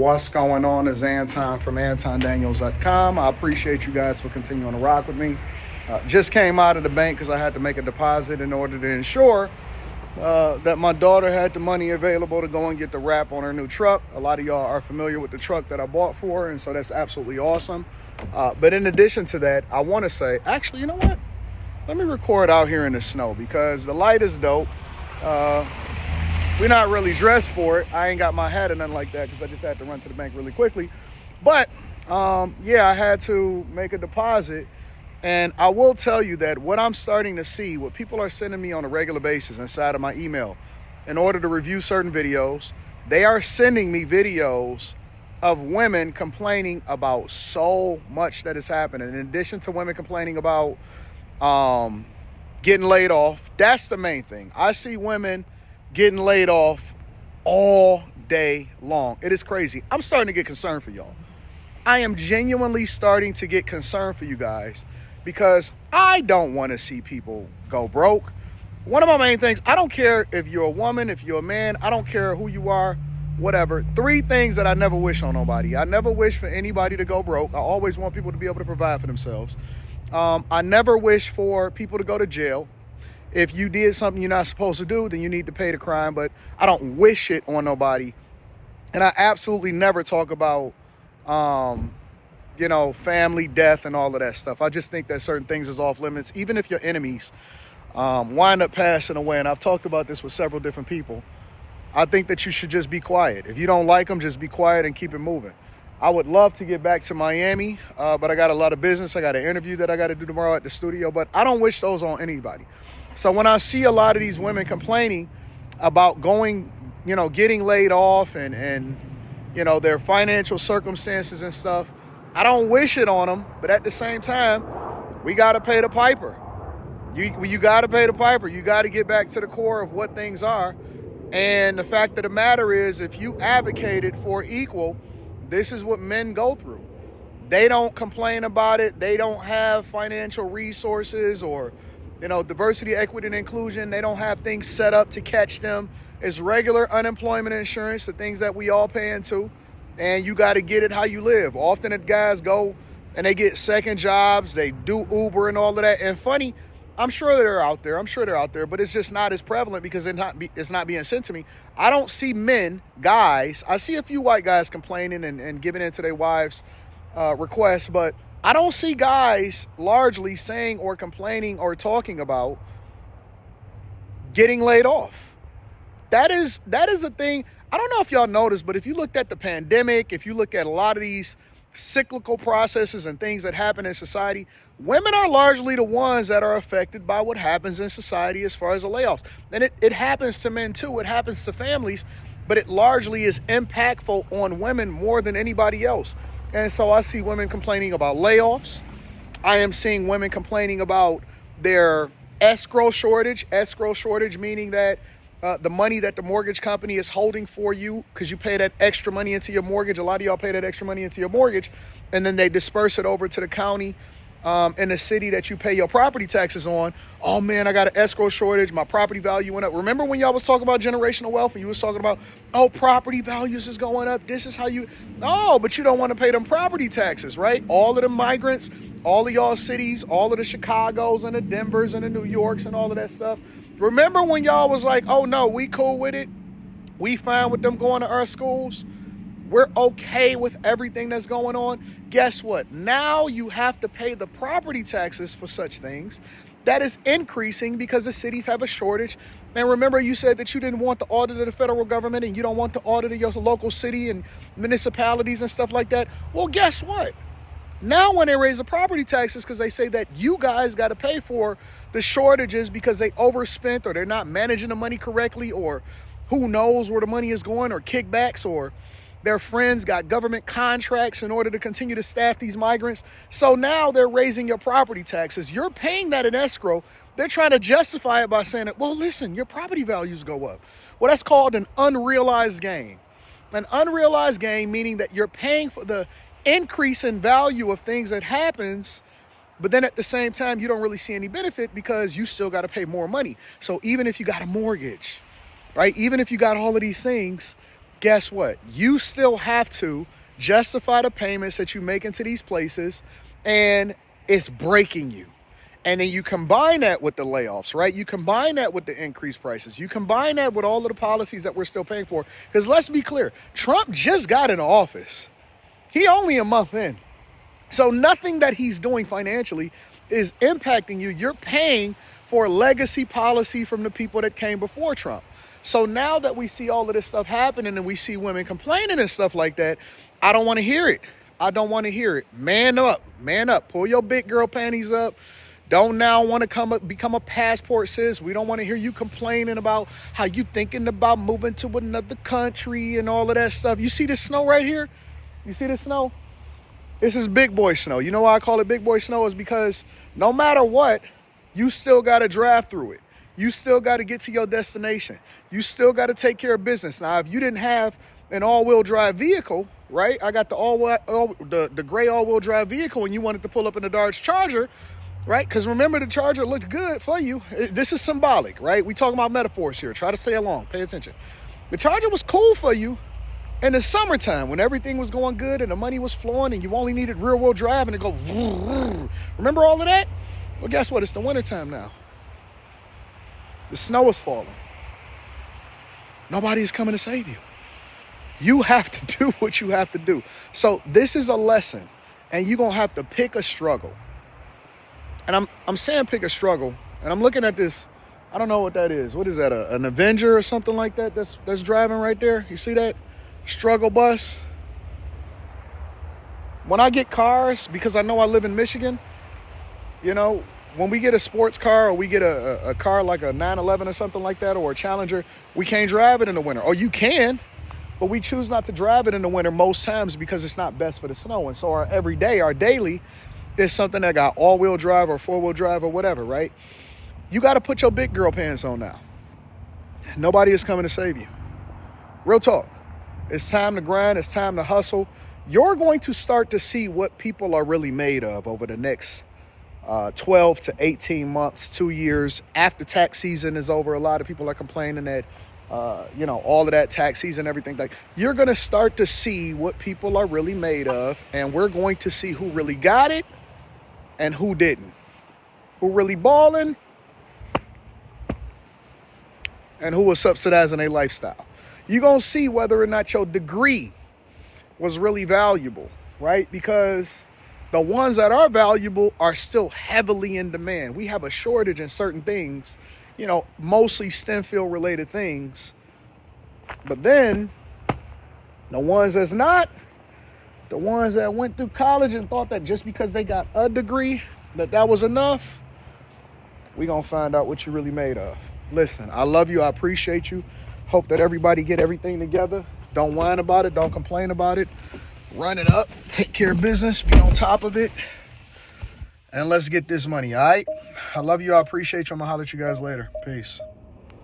What's going on is Anton from antondaniels.com. I appreciate you guys for continuing to rock with me. Just came out of the bank because I had to make a deposit in order to ensure that my daughter had the money available to go and get the wrap on her new truck. A lot of y'all are familiar with the truck that I bought for her, and so that's absolutely awesome. But in addition to that, I want to say, actually, you know what? Let me record out here in the snow because the light is dope. We're not really dressed for it. I ain't got my hat or nothing like that because I just had to run to the bank really quickly. But yeah, I had to make a deposit. And I will tell you that what I'm starting to see, what people are sending me on a regular basis inside of my email in order to review certain videos, they are sending me videos of women complaining about so much that is happening. In addition to women complaining about getting laid off, that's the main thing. I see women getting laid off all day long. It is crazy. I'm starting to get concerned for y'all. I am genuinely starting to get concerned for you guys because I don't want to see people go broke. One of my main things, I don't care if you're a woman, if you're a man, I don't care who you are, whatever. 3 things that I never wish on nobody. I never wish for anybody to go broke. I always want people to be able to provide for themselves. I never wish for people to go to jail. If you did something you're not supposed to do, then you need to pay the crime, but I don't wish it on nobody. And I absolutely never talk about, family, death, and all of that stuff. I just think that certain things is off limits, even if your enemies wind up passing away. And I've talked about this with several different people. I think that you should just be quiet. If you don't like them, just be quiet and keep it moving. I would love to get back to Miami, but I got a lot of business. I got an interview that I got to do tomorrow at the studio, but I don't wish those on anybody. So when I see a lot of these women complaining about getting laid off and their financial circumstances and stuff, I don't wish it on them. But at the same time, we got to pay the piper. You got to pay the piper. You got to get back to the core of what things are. And the fact of the matter is, if you advocated for equal, this is what men go through. They don't complain about it. They don't have financial resources or diversity, equity, and inclusion. They don't have things set up to catch them. It's regular unemployment insurance, the things that we all pay into, and you got to get it how you live. Often the guys go and they get second jobs, they do Uber and all of that. And funny, I'm sure they're out there, but it's just not as prevalent because it's not being sent to me. I don't see guys. I see a few white guys complaining and giving in to their wives' requests, but I don't see guys largely saying or complaining or talking about getting laid off. That is a thing. I don't know if y'all noticed, but if you looked at the pandemic, if you look at a lot of these cyclical processes and things that happen in society, women are largely the ones that are affected by what happens in society as far as the layoffs. And it happens to men too. It happens to families, but it largely is impactful on women more than anybody else. And so I see women complaining about layoffs. I am seeing women complaining about their escrow shortage meaning that the money that the mortgage company is holding for you because you pay that extra money into your mortgage. A lot of y'all pay that extra money into your mortgage, and then they disperse it over to the county in the city that you pay your property taxes on. Oh man, I got an escrow shortage. My property value went up. Remember when y'all was talking about generational wealth and you was talking about, property values is going up. This is how but you don't want to pay them property taxes, right? All of the migrants, all of y'all cities, all of the Chicagos and the Denvers and the New Yorks and all of that stuff. Remember when y'all was like, oh no, we cool with it. We fine with them going to our schools. We're okay with everything that's going on. Guess what? Now you have to pay the property taxes for such things. That is increasing because the cities have a shortage. And remember, you said that you didn't want the audit of the federal government and you don't want the audit of your local city and municipalities and stuff like that. Well, guess what? Now when they raise the property taxes because they say that you guys got to pay for the shortages because they overspent or they're not managing the money correctly or who knows where the money is going or kickbacks or their friends got government contracts in order to continue to staff these migrants. So now they're raising your property taxes. You're paying that in escrow. They're trying to justify it by saying that, well, listen, your property values go up. Well, that's called an unrealized gain. An unrealized gain meaning that you're paying for the increase in value of things that happens, but then at the same time, you don't really see any benefit because you still got to pay more money. So even if you got a mortgage, right? Even if you got all of these things, guess what? You still have to justify the payments that you make into these places, and it's breaking you. And then you combine that with the layoffs, right? You combine that with the increased prices. You combine that with all of the policies that we're still paying for. Because let's be clear, Trump just got into office. He only a month in. So nothing that he's doing financially is impacting you. You're paying for legacy policy from the people that came before Trump. So now that we see all of this stuff happening and we see women complaining and stuff like that, I don't want to hear it. I don't want to hear it. Man up, man up. Pull your big girl panties up. Don't now want to become a passport sis. We don't want to hear you complaining about how you thinking about moving to another country and all of that stuff. You see this snow right here? You see this snow? This is big boy snow. You know why I call it big boy snow? Is because no matter what, you still got to drive through it. You still got to get to your destination. You still got to take care of business. Now, if you didn't have an all-wheel drive vehicle, right? I got the gray all-wheel drive vehicle, and you wanted to pull up in the Dodge Charger, right? Because remember, the Charger looked good for you. This is symbolic, right? We talking about metaphors here. Try to stay along. Pay attention. The Charger was cool for you in the summertime when everything was going good and the money was flowing and you only needed rear-wheel drive and it go. Remember all of that? Well, guess what? It's the wintertime now. The snow is falling. Nobody is coming to save you. You have to do what you have to do. So this is a lesson, and you're going to have to pick a struggle. And I'm saying pick a struggle, and I'm looking at this. I don't know what that is. What is that, an Avenger or something like that that's driving right there? You see that? Struggle bus. When I get cars, because I know I live in Michigan, you know, when we get a sports car or we get a car like a 911 or something like that, or a Challenger, we can't drive it in the winter. Or you can, but we choose not to drive it in the winter most times because it's not best for the snow. And so our everyday, our daily, is something that got all-wheel drive or four-wheel drive or whatever, right? You got to put your big girl pants on now. Nobody is coming to save you. Real talk. It's time to grind. It's time to hustle. You're going to start to see what people are really made of over the next 12 to 18 months, 2 years. After tax season is over, a lot of people are complaining that, all of that tax season, everything. Like, you're going to start to see what people are really made of, and we're going to see who really got it and who didn't. Who really balling and who was subsidizing a lifestyle. You're going to see whether or not your degree was really valuable, right? Because the ones that are valuable are still heavily in demand. We have a shortage in certain things, mostly STEM field related things. But then the ones that's not, the ones that went through college and thought that just because they got a degree, that was enough, we're going to find out what you're really made of. Listen, I love you. I appreciate you. Hope that everybody get everything together. Don't whine about it. Don't complain about it. Run it up. Take care of business. Be on top of it. And let's get this money, all right? I love you. I appreciate you. I'm going to holler at you guys later. Peace.